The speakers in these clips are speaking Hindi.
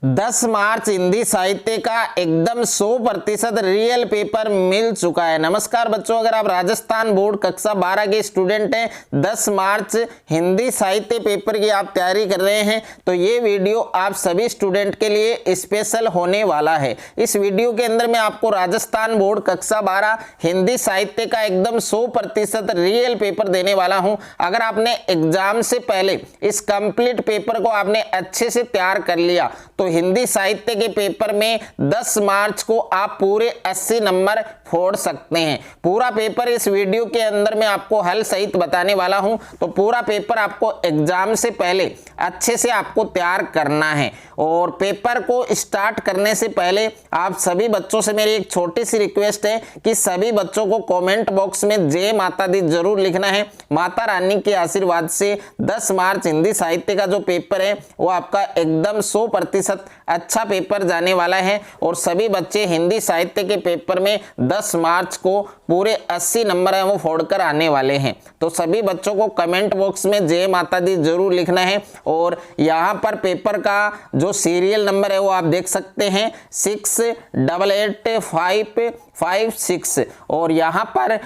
10 मार्च हिंदी साहित्य का एकदम 100% रियल पेपर मिल चुका है। नमस्कार बच्चों, अगर आप राजस्थान बोर्ड कक्षा 12 के स्टूडेंट हैं, 10 मार्च हिंदी साहित्य पेपर की आप तैयारी कर रहे हैं, तो ये वीडियो आप सभी स्टूडेंट के लिए स्पेशल होने वाला है। इस वीडियो के अंदर मैं आपको राजस्थान बोर्ड कक्षा 12 हिंदी साहित्य का एकदम 100% रियल पेपर देने वाला हूं। अगर आपने एग्जाम से पहले इस कंप्लीट पेपर को आपने अच्छे से तैयार कर लिया तो हिंदी साहित्य के पेपर में 10 मार्च को आप पूरे 80 नंबर फोड़ सकते हैं। पूरा पेपर इस वीडियो के अंदर मैं आपको हल सहित बताने वाला हूं, तो पूरा पेपर आपको एग्जाम से पहले अच्छे से आपको तैयार करना है। और पेपर को स्टार्ट करने से पहले आप सभी बच्चों से मेरी एक छोटी सी रिक्वेस्ट है कि सभी बच्चों को कमेंट बॉक्स में जय माता दी जरूर लिखना है। माता रानी के आशीर्वाद से 10 मार्च हिंदी साहित्य का जो पेपर है वो आपका एकदम 100% अच्छा पेपर जाने वाला है। और सभी बच्चे हिंदी साहित्य के पेपर में 10 मार्च को पूरे 80 नंबर है वो फोड़कर आने वाले हैं। तो सभी बच्चों को कमेंट बॉक्स में जय माता दी जरूर लिखना है। और यहाँ पर पेपर का जो सीरियल नंबर है वो आप देख सकते हैं 688556। और यहाँ पर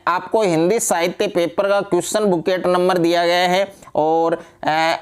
आपको हिंदी साहित्य पेपर का क्वेश्चन बुकेट नंबर दिया गया है। और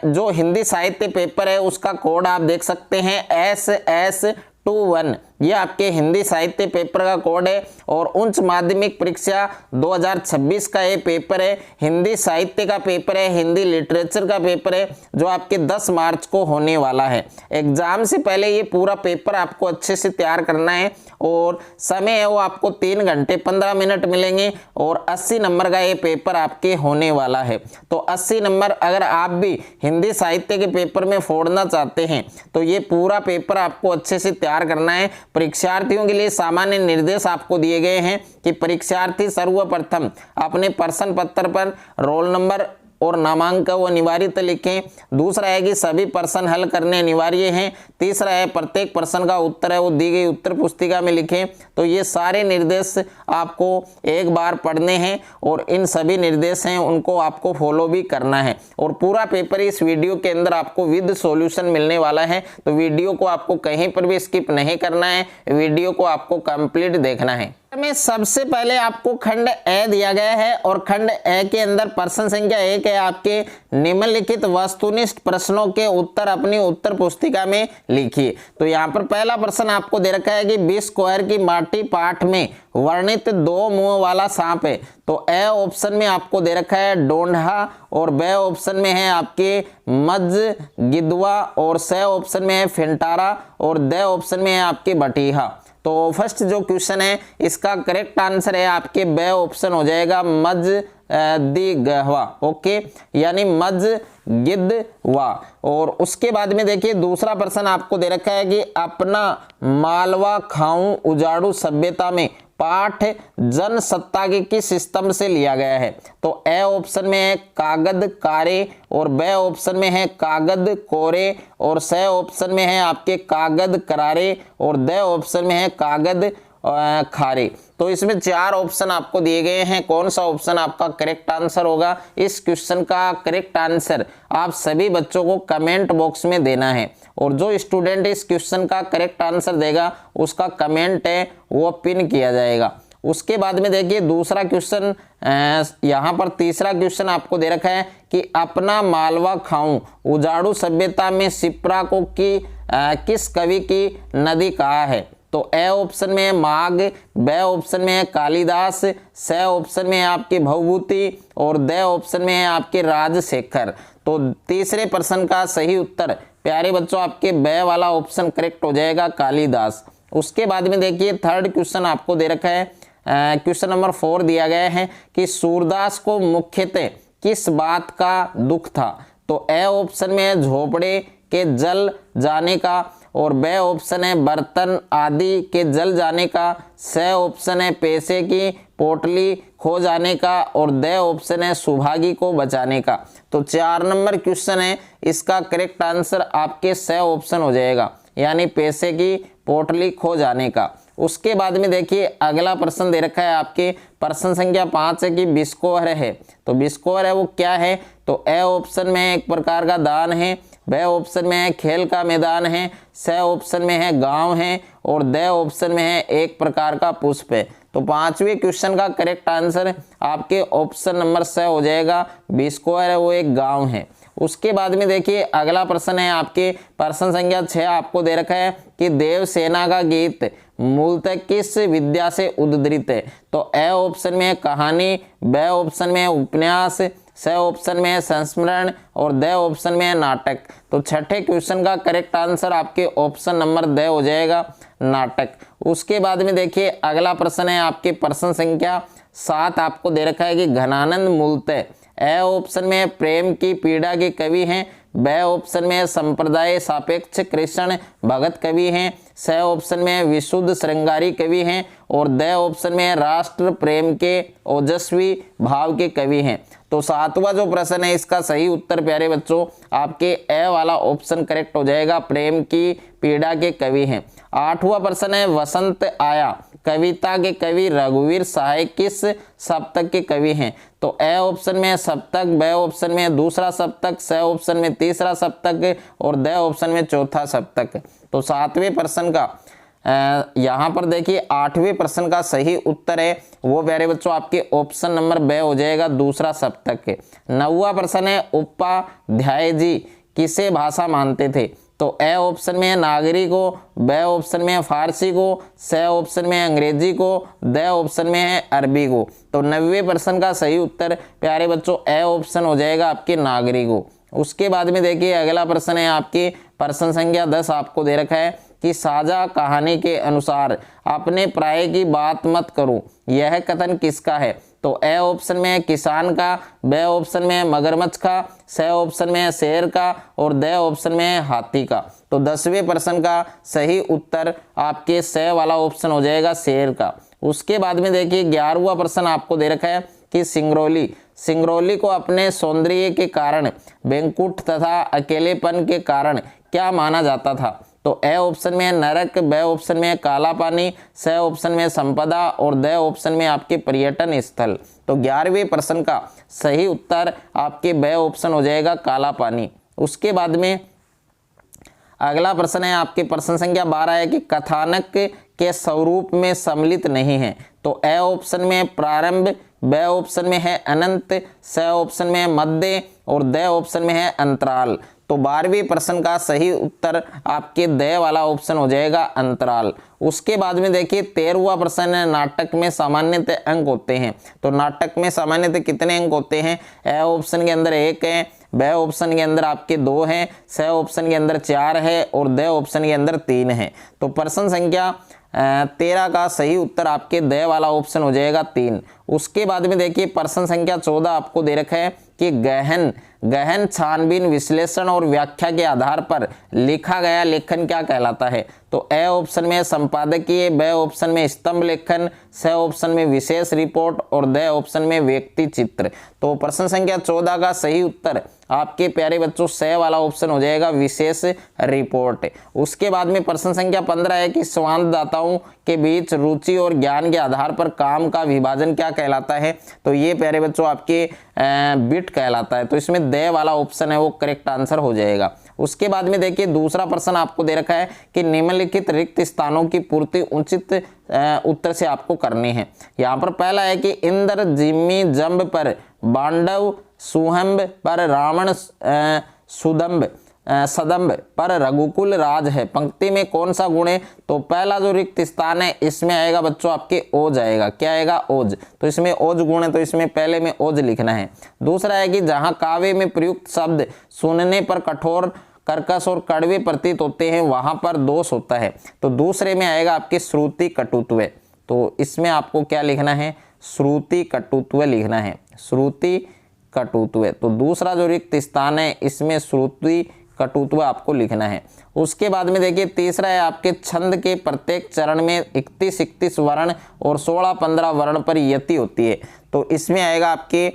जो हिंदी साहित्य पेपर है उसका कोड आप देख सकते हैं SS21, ये आपके हिंदी साहित्य पेपर का कोड है। और उच्च माध्यमिक परीक्षा 2026 का ये पेपर है, हिंदी साहित्य का पेपर है, हिंदी लिटरेचर का पेपर है, जो आपके 10 मार्च को होने वाला है। एग्जाम से पहले ये पूरा पेपर आपको अच्छे से तैयार करना है। और समय है वो आपको 3 घंटे 15 मिनट मिलेंगे और 80 नंबर का ये पेपर आपके होने वाला है। तो 80 नंबर अगर आप भी हिंदी साहित्य के पेपर में फोड़ना चाहते हैं तो ये पूरा पेपर आपको अच्छे से तैयार करना है। परीक्षार्थियों के लिए सामान्य निर्देश आपको दिए गए हैं कि परीक्षार्थी सर्वप्रथम अपने प्रश्न पत्र पर रोल नंबर और नामांक वो अनिवार्यतः लिखें। दूसरा है कि सभी प्रश्न हल करने अनिवार्य हैं। तीसरा है प्रत्येक प्रश्न का उत्तर है वो दी गई उत्तर पुस्तिका में लिखें। तो ये सारे निर्देश आपको एक बार पढ़ने हैं और इन सभी निर्देश हैं उनको आपको फॉलो भी करना है। और पूरा पेपर इस वीडियो के अंदर आपको विद सॉल्यूशन मिलने वाला है। तो वीडियो को आपको कहीं पर भी स्किप नहीं करना है, वीडियो को आपको कंप्लीट देखना है। में सबसे पहले आपको खंड ए दिया गया है और खंड ए के अंदर प्रश्न संख्या 1 है आपके निम्नलिखित वस्तुनिष्ठ प्रश्नों के उत्तर अपनी उत्तर पुस्तिका में लिखिए। तो यहाँ पर पहला प्रश्न आपको दे रखा है कि 20 स्क्वायर की माटी पाठ में वर्णित 2 मुंह वाला सांप है। तो ए ऑप्शन में आपको दे रखा है डोंढा और बे ऑप्शन में है आपके मज गिदवा और से ऑप्शन में है फिंटारा और दे ऑप्शन में है आपके बटीहा। तो फर्स्ट जो क्वेश्चन है इसका करेक्ट आंसर है आपके बे ऑप्शन हो जाएगा मज दी गहवा। ओके, यानी मज गिदवा। और उसके बाद में देखिए दूसरा प्रश्न आपको दे रखा है कि अपना मालवा खाऊं उजाड़ू सभ्यता में पाठ जनसत्ता के किस स्तंभ से लिया गया है। तो ए ऑप्शन में है कागद कारे और बे ऑप्शन में है कागद कोरे और से ऑप्शन में है आपके कागद करारे और दे ऑप्शन में है कागद खारे। तो इसमें 4 ऑप्शन आपको दिए गए हैं, कौन सा ऑप्शन आपका करेक्ट आंसर होगा। इस क्वेश्चन का करेक्ट आंसर आप सभी बच्चों को कमेंट बॉक्स में देना है। और जो स्टूडेंट इस क्वेश्चन का करेक्ट आंसर देगा उसका कमेंट है वो पिन किया जाएगा। उसके बाद में देखिए दूसरा क्वेश्चन, यहाँ पर तीसरा क्वेश्चन आपको दे रखा है कि अपना मालवा खाऊं उजाड़ू सभ्यता में शिप्रा को किस कवि की नदी कहा है। तो ए ऑप्शन में है माघ, बे ऑप्शन में है कालिदास, से ऑप्शन में है आपकी भवभूति और दे ऑप्शन में है आपके राजशेखर। तो तीसरे प्रश्न का सही उत्तर प्यारे बच्चों आपके बे वाला ऑप्शन करेक्ट हो जाएगा कालिदास। उसके बाद में देखिए थर्ड क्वेश्चन आपको दे रखा है, क्वेश्चन नंबर 4 दिया गया है कि सूरदास को मुख्यतः किस बात का दुख था। तो ए ऑप्शन में है झोपड़े के जल जाने का और बे ऑप्शन है बर्तन आदि के जल जाने का, से ऑप्शन है पैसे की पोटली खो जाने का और दे ऑप्शन है सुभागी को बचाने का। तो 4 नंबर क्वेश्चन है इसका करेक्ट आंसर आपके से ऑप्शन हो जाएगा, यानी पैसे की पोटली खो जाने का। उसके बाद में देखिए अगला प्रश्न दे रखा है आपके प्रश्न संख्या 5 है कि बिस्कोर है। तो बिस्कोर है वो क्या है। तो ए ऑप्शन में एक प्रकार का दान है ब ऑप्शन में है खेल का मैदान है, स ऑप्शन में है गांव है और द ऑप्शन में है एक प्रकार का पुष्प है। तो पांचवें क्वेश्चन का करेक्ट आंसर आपके ऑप्शन नंबर स हो जाएगा। बिस्क्वायर है वो एक गांव है। उसके बाद में देखिए अगला प्रश्न है आपके प्रश्न संख्या 6 आपको दे रखा है कि देवसेना का गीत मूलतः किस विद्या से उद्धृत है। तो ए ऑप्शन में है कहानी, ब ऑप्शन में है उपन्यास, स ऑप्शन में है संस्मरण और द ऑप्शन में है नाटक। तो छठे क्वेश्चन का करेक्ट आंसर आपके ऑप्शन नंबर द हो जाएगा, नाटक। उसके बाद में देखिए अगला प्रश्न है आपके प्रश्न संख्या 7 आपको दे रखा है कि घनानंद मूलतः ए ऑप्शन में प्रेम की पीड़ा के कवि हैं, ब ऑप्शन में संप्रदाय सापेक्ष कृष्ण भगत कवि हैं, स ऑप्शन में विशुद्ध श्रृंगारी कवि हैं और द ऑप्शन में राष्ट्र प्रेम के ओजस्वी भाव के कवि हैं। तो सातवां जो प्रश्न है इसका सही उत्तर प्यारे बच्चों आपके ए वाला ऑप्शन करेक्ट हो जाएगा, प्रेम की पीड़ा के कवि हैं। आठवां प्रश्न है वसंत आया कविता के कवि रघुवीर सहाय किस सप्तक के कवि हैं। तो ए ऑप्शन में सप्तक, ब ऑप्शन में दूसरा सप्तक, स ऑप्शन में तीसरा सप्तक और द ऑप्शन में चौथा सप्तक। तो सातवें प्रश्न का यहाँ पर देखिए आठवें प्रश्न का सही उत्तर है वो प्यारे बच्चों आपके ऑप्शन नंबर ब हो जाएगा, दूसरा सप्तक। नौवां प्रश्न है उपाध्याय जी किसे भाषा मानते थे। तो ए ऑप्शन में है नागरी को, ब ऑप्शन में है फारसी को, स ऑप्शन में है अंग्रेजी को, द ऑप्शन में है अरबी को। तो 90वें प्रश्न का सही उत्तर प्यारे बच्चों ए ऑप्शन हो जाएगा आपके नागरी को। उसके बाद में देखिए अगला प्रश्न है आपके प्रश्न संख्या 10 आपको दे रखा है कि साझा कहानी के अनुसार अपने प्राय की बात मत करो, यह कथन किसका है। तो ए ऑप्शन में है किसान का, ब ऑप्शन में है मगरमच्छ का, स ऑप्शन में है शेर का और द ऑप्शन में है हाथी का। तो 10वें प्रश्न का सही उत्तर आपके स वाला ऑप्शन हो जाएगा, शेर का। उसके बाद में देखिए 11वां प्रश्न आपको दे रखा है कि सिंगरौली को अपने सौंदर्य के कारण, बैंकुट तथा अकेलेपन के कारण क्या माना जाता था। तो ए ऑप्शन में है नरक, ब ऑप्शन में है काला पानी, स ऑप्शन में संपदा और द ऑप्शन में आपके पर्यटन स्थल। तो 11वें प्रश्न का सही उत्तर आपके ब ऑप्शन हो जाएगा, काला पानी। उसके बाद में अगला प्रश्न है आपके प्रश्न संख्या 12 है कि कथानक के स्वरूप में सम्मिलित नहीं है। तो ए ऑप्शन में प्रारंभ, ब ऑप्शन में है अनंत, स ऑप्शन में है मध्य और द ऑप्शन में है अंतराल। तो 12वें प्रश्न का सही उत्तर आपके द वाला ऑप्शन हो जाएगा, अंतराल। उसके बाद में देखिए 13वां प्रश्न है नाटक में सामान्यतः अंक होते हैं। तो नाटक में सामान्यतः कितने अंक होते हैं। ए ऑप्शन के अंदर 1 है, ब ऑप्शन के अंदर आपके 2 हैं, स ऑप्शन के अंदर 4 है और द ऑप्शन के अंदर 3 है। तो प्रश्न संख्या 13 का सही उत्तर आपके द वाला ऑप्शन हो जाएगा, 3। उसके बाद में देखिए प्रश्न संख्या 14 आपको दे रखा है कि गहन छानबीन विश्लेषण और व्याख्या के आधार पर लिखा गया लेखन क्या कहलाता है। तो ए ऑप्शन में संपादकीय, ब ऑप्शन में स्तंभ लेखन, स ऑप्शन में विशेष रिपोर्ट और द ऑप्शन में व्यक्ति चित्र। तो प्रश्न संख्या 14 का सही उत्तर आपके प्यारे बच्चों स वाला ऑप्शन हो जाएगा, विशेष रिपोर्ट। उसके बाद में प्रश्न संख्या 15 है कि संवाददाताओं के बीच रुचि और ज्ञान के आधार पर काम का विभाजन क्या कहलाता है। तो ये प्यारे बच्चों आपके बिट कहलाता है। तो इसमें द वाला ऑप्शन है वो करेक्ट आंसर हो जाएगा। उसके बाद में देखिए दूसरा प्रश्न आपको दे रखा है कि निम्नलिखित रिक्त स्थानों की पूर्ति उचित उत्तर से आपको करनी है। यहाँ पर पहला है कि इंद्र जिम्मी जंब पर, बांडव सुहंब पर, रावण सदंब पर रघुकुल राज है, पंक्ति में कौन सा गुण है। तो पहला जो रिक्त स्थान है इसमें आएगा बच्चों आपके ओज आएगा, क्या आएगा, ओज। तो इसमें ओज गुण है तो इसमें पहले में ओज लिखना है। दूसरा है कि जहां काव्य में प्रयुक्त शब्द सुनने पर कठोर, कर्कश और कड़वे प्रतीत होते हैं वहां पर दोष होता है। तो दूसरे में आएगा आपके श्रुति कटुत्व। तो इसमें आपको क्या लिखना है, श्रुति कटुत्व लिखना है, श्रुति कटुत्व। तो दूसरा जो रिक्त स्थान है इसमें श्रुति कटुत्व आपको लिखना है। उसके बाद में देखिए तीसरा है आपके छंद के प्रत्येक चरण में 31 वर्ण और 16-15 वर्ण पर यति होती है। तो इसमें आएगा आपके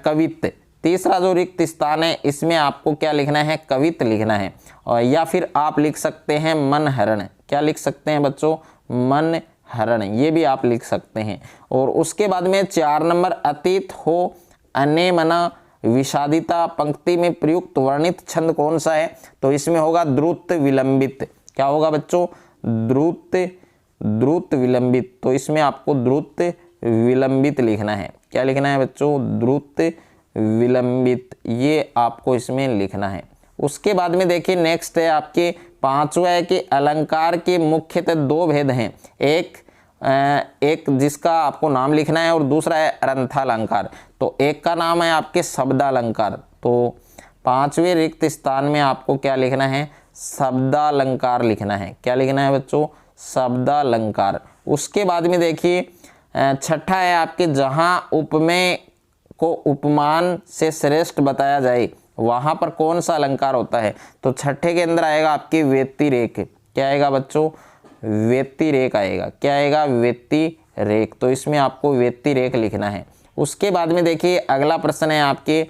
कवित्त। तीसरा जो रिक्त स्थान है इसमें आपको क्या लिखना है, कवित्त लिखना है। और या फिर आप लिख सकते हैं मन हरण, क्या लिख सकते हैं बच्चों, मन हरण, ये भी आप लिख सकते हैं। और उसके बाद में 4 नंबर अतीत हो अनेमना विषादिता पंक्ति में प्रयुक्त वर्णित छंद कौन सा है? तो इसमें होगा द्रुत विलंबित। क्या होगा बच्चों? द्रुत विलंबित। तो इसमें आपको द्रुत विलंबित लिखना है। क्या लिखना है बच्चों? द्रुत विलंबित, ये आपको इसमें लिखना है। उसके बाद में देखिए नेक्स्ट है आपके पांचवा है कि अलंकार के मुख्यतः दो भेद हैं, एक जिसका आपको नाम लिखना है और दूसरा है अरंथालंकार। तो एक का नाम है आपके शब्दालंकार, तो पांचवें रिक्त स्थान में आपको क्या लिखना है? शब्दालंकार लिखना है। क्या लिखना है बच्चों? शब्दालंकार। उसके बाद में देखिए छठा है आपके जहां उपमेय को उपमान से श्रेष्ठ बताया जाए वहां पर कौन सा अलंकार होता है? तो छठे के अंदर आएगा आपकी व्यतिरेक। क्या आएगा बच्चों? व्यतिरेक आएगा। क्या आएगा? व्यतिरेक। तो इसमें आपको व्यतिरेक लिखना है। उसके बाद में देखिए अगला प्रश्न है आपके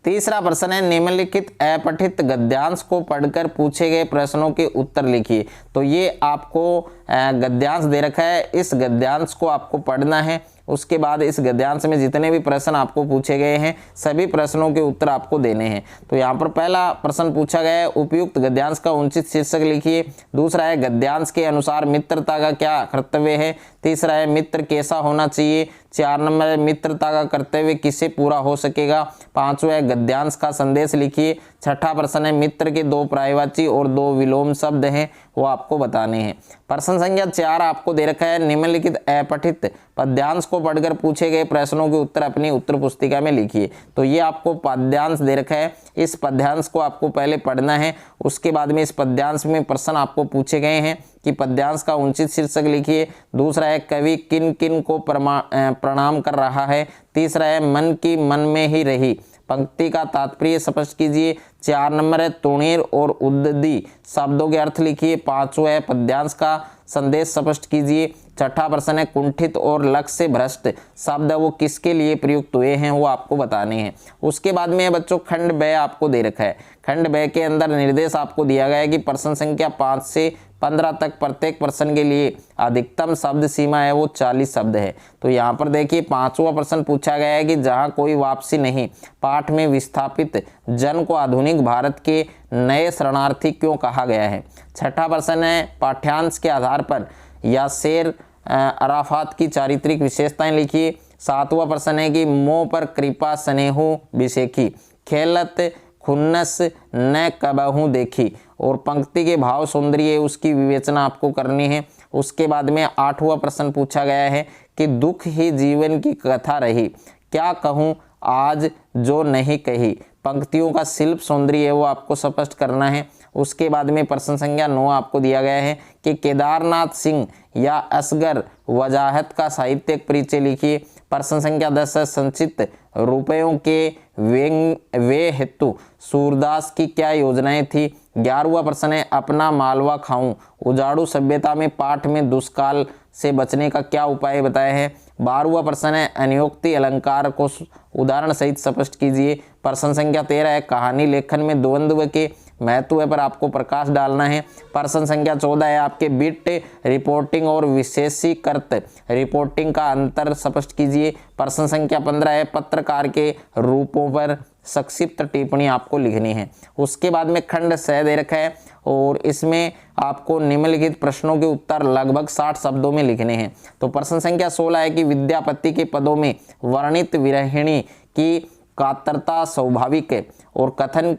तीसरा प्रश्न है निम्नलिखित अपठित गद्यांश को पढ़कर पूछे गए प्रश्नों के उत्तर लिखिए। तो ये आपको गद्यांश दे रखा है, इस गद्यांश को आपको पढ़ना है। उसके बाद इस गद्यांश में जितने भी प्रश्न आपको पूछे गए हैं सभी प्रश्नों के उत्तर आपको देने हैं। तो यहाँ पर पहला प्रश्न पूछा गया है उपयुक्त गद्यांश का उचित शीर्षक लिखिए। दूसरा है गद्यांश के अनुसार मित्रता का क्या कर्तव्य है। तीसरा है मित्र कैसा होना चाहिए। 4 नंबर है मित्रता का कर्तव्य किसे पूरा हो सकेगा। 5वां है गद्यांश का संदेश लिखिए। छठा प्रश्न है मित्र के 2 पर्यायवाची और 2 विलोम शब्द हैं वो आपको बताने हैं। प्रश्न संख्या 4 आपको दे रखा है निम्नलिखित अपठित पद्यांश को पढ़कर पूछे गए प्रश्नों के उत्तर अपनी उत्तर पुस्तिका में लिखिए। तो ये आपको पद्यांश दे रखा है, इस पद्यांश को आपको पहले पढ़ना है। उसके बाद में इस पद्यांश में प्रश्न आपको पूछे गए हैं कि पद्यांश का उचित शीर्षक लिखिए। दूसरा है कवि किन किन को प्रणाम कर रहा है। तीसरा है मन की मन में ही रही पंक्ति का तात्पर्य स्पष्ट कीजिए। 4 नंबर है तुणीर और उद्दी शब्दों के अर्थ लिखिए। 5वां है पद्यांश का संदेश स्पष्ट कीजिए। छठा प्रश्न है कुंठित और लक्ष्य से भ्रष्ट शब्द वो किसके लिए प्रयुक्त हुए हैं वो आपको बताने हैं। उसके बाद में बच्चों खंड ब आपको दे रखा है। खंड ब के अंदर निर्देश आपको दिया गया है कि प्रश्न संख्या 5 से 15 तक प्रत्येक प्रश्न के लिए अधिकतम शब्द सीमा है वो 40 शब्द है। तो यहाँ पर देखिए 5वां प्रश्न पूछा गया है कि जहाँ कोई वापसी नहीं पाठ में विस्थापित जन को आधुनिक भारत के नए शरणार्थी क्यों कहा गया है। छठा प्रश्न है पाठ्यांश के आधार पर यासेर अराफात की चारित्रिक विशेषताएं लिखिए। 7वां प्रश्न है कि मोह पर कृपा स्नेहो बिसेखी खेलत खुन्नस न कबहू देखी और पंक्ति के भाव सौंदर्य उसकी विवेचना आपको करनी है। उसके बाद में 8वां प्रश्न पूछा गया है कि दुख ही जीवन की कथा रही क्या कहूँ आज जो नहीं कही पंक्तियों का शिल्प सौंदर्य है वो आपको स्पष्ट करना है। उसके बाद में प्रश्न संख्या 9 आपको दिया गया है कि केदारनाथ सिंह या असगर वजाहत का साहित्यिक परिचय लिखिए। प्रश्न संख्या 10 है संचित रुपयों के वे हेतु सूरदास की क्या योजनाएं थी। 11वां प्रश्न है अपना मालवा खाऊं उजाड़ू सभ्यता में पाठ में दुष्काल से बचने का क्या उपाय बताए हैं। 12वां प्रश्न है अनियोक्ति अलंकार को उदाहरण सहित स्पष्ट कीजिए। प्रश्न संख्या 13 है कहानी लेखन में द्वंद्व के महत्व पर आपको प्रकाश डालना है। प्रश्न संख्या 14 है आपके बिट रिपोर्टिंग और विशेषीकृत रिपोर्टिंग का अंतर स्पष्ट कीजिए। प्रश्न संख्या 15 है पत्रकार के रूपों पर संक्षिप्त टिप्पणी आपको लिखनी है। उसके बाद में खंड स दे रखा है और इसमें आपको निम्नलिखित प्रश्नों के उत्तर लगभग 60 शब्दों में लिखने हैं। तो प्रश्न संख्या 16 है कि विद्यापति के पदों में वर्णित विरहिणी की कातरता स्वाभाविक है और कथन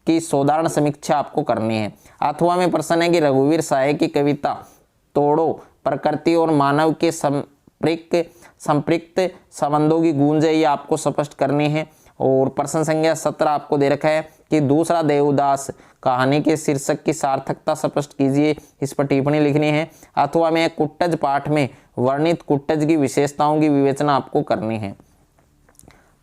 की साधारण समीक्षा आपको करनी है। 8वां में प्रश्न है कि रघुवीर साय की कविता तोड़ो प्रकृति और मानव के संपृक्त संबंधों की गूंज है ये आपको स्पष्ट करनी है। और प्रश्न संख्या 17 आपको दे रखा है कि दूसरा देवदास कहानी के शीर्षक की सार्थकता स्पष्ट कीजिए, इस पर टिप्पणी लिखनी है। अथवा में कुट्टज पाठ में वर्णित कुट्टज की विशेषताओं की विवेचना आपको करनी है।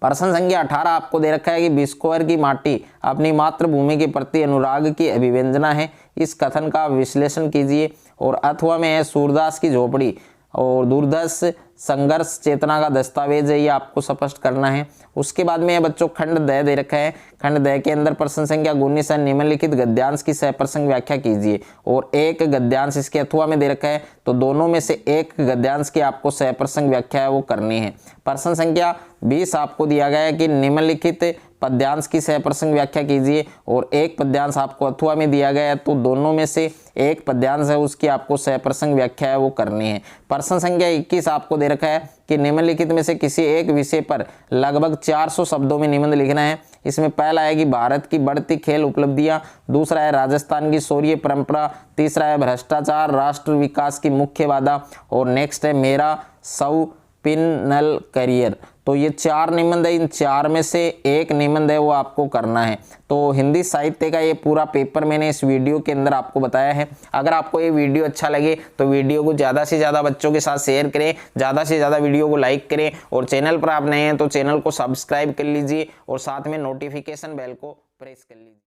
प्रश्न संख्या 18 आपको दे रखा है कि बिस्कोर की माटी अपनी मातृभूमि के प्रति अनुराग की अभिव्यंजना है, इस कथन का विश्लेषण कीजिए। और अथवा में है सूरदास की झोपड़ी और दूरदर्श संघर्ष चेतना का दस्तावेज है, ये आपको स्पष्ट करना है। उसके बाद में बच्चों खंड द दे रखा है। खंड द के अंदर प्रश्न संख्या 19 है, निम्नलिखित गद्यांश की सहप्रसंग व्याख्या कीजिए। और एक गद्यांश इसके अथवा में दे रखा है, तो दोनों में से एक गद्यांश की आपको सहप्रसंग व्याख्या है वो करनी है। प्रश्न संख्या 20 आपको दिया गया है कि निम्नलिखित पद्यांश की सहप्रसंग व्याख्या कीजिए। और एक पद्यांश आपको अथवा में दिया गया है, तो दोनों में से एक पद्यांश है उसकी आपको सहप्रसंग व्याख्या है वो करनी है। प्रश्न संख्या 21 आपको दे रखा है कि निम्नलिखित में से किसी एक विषय पर लगभग 400 शब्दों में निबंध लिखना है। इसमें पहला है कि भारत की बढ़ती खेल उपलब्धियां, दूसरा है राजस्थान की शौर्य परंपरा, तीसरा है भ्रष्टाचार राष्ट्र विकास की मुख्य बाधा, और नेक्स्ट है मेरा सौपिनल करियर। तो ये 4 निबंध है, इन 4 में से एक निबंध है वो आपको करना है। तो हिंदी साहित्य का ये पूरा पेपर मैंने इस वीडियो के अंदर आपको बताया है। अगर आपको ये वीडियो अच्छा लगे तो वीडियो को ज़्यादा से ज़्यादा बच्चों के साथ शेयर करें, ज़्यादा से ज़्यादा वीडियो को लाइक करें, और चैनल पर आप नए हैं तो चैनल को सब्सक्राइब कर लीजिए और साथ में नोटिफिकेशन बेल को प्रेस कर लीजिए।